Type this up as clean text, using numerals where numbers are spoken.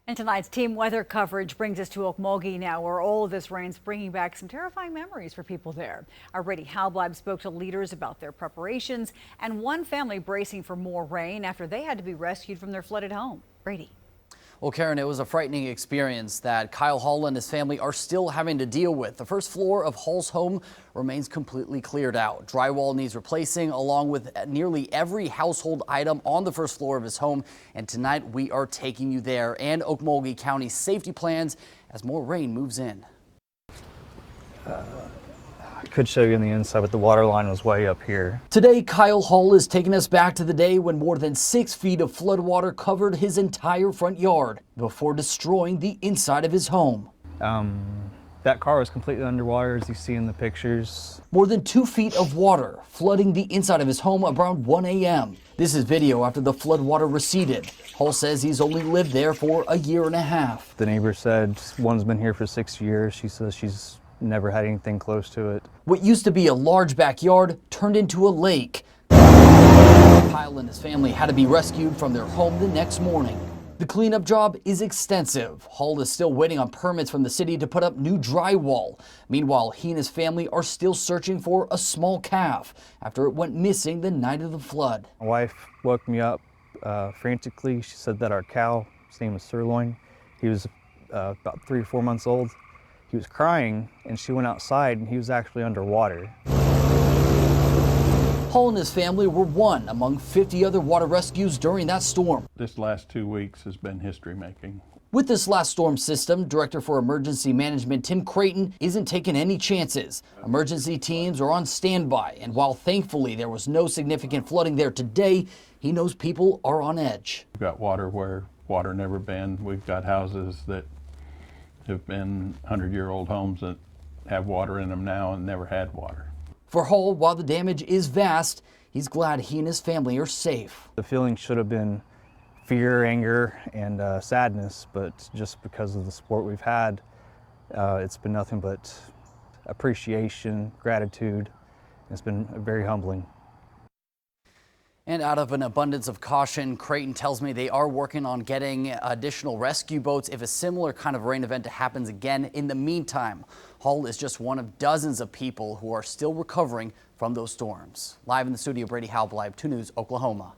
And tonight's team weather coverage brings us to Okmulgee now, where all of this rain's bringing back some terrifying memories for people there. Our Brady Halbleib spoke to leaders about their preparations and one family bracing for more rain after they had to be rescued from their flooded home. Brady. Well, Karen, it was a frightening experience that Kyle Hall and his family are still having to deal with. The first floor of Hall's home remains completely cleared out. Drywall needs replacing, along with nearly every household item on the first floor of his home. And tonight we are taking you there and Okmulgee County's safety plans as more rain moves in. I could show you on the inside, but the water line was way up here. Today, Kyle Hall is taking us back to the day when more than 6 feet of floodwater covered his entire front yard before destroying the inside of his home. That car was completely underwater, as you see in the pictures. More than 2 feet of water flooding the inside of his home around 1 a.m. This is video after the floodwater receded. Hall says he's only lived there for a year and a half. The neighbor said one's been here for 6 years. She says she's never had anything close to it. What used to be a large backyard turned into a lake. Kyle and his family had to be rescued from their home the next morning. The cleanup job is extensive. Hall is still waiting on permits from the city to put up new drywall. Meanwhile, he and his family are still searching for a small calf after it went missing the night of the flood. My wife woke me up frantically. She said that our cow, his name was Sirloin, he was about 3 or 4 months old. He was crying, and she went outside, and he was actually underwater. Hall and his family were one among 50 other water rescues during that storm. This last 2 weeks has been history-making. With this last storm system, Director for Emergency Management Tim Creighton isn't taking any chances. Emergency teams are on standby, and while thankfully there was no significant flooding there today, he knows people are on edge. We've got water where water never been. We've got houses that have been 100-year-old homes that have water in them now and never had water. For Hall, while the damage is vast, he's glad he and his family are safe. The feeling should have been fear, anger, and sadness, but just because of the support we've had, it's been nothing but appreciation, gratitude. It's been very humbling. And out of an abundance of caution, Creighton tells me they are working on getting additional rescue boats if a similar kind of rain event happens again. In the meantime, Hall is just one of dozens of people who are still recovering from those storms. Live in the studio, Brady Halbleib, 2 News, Oklahoma.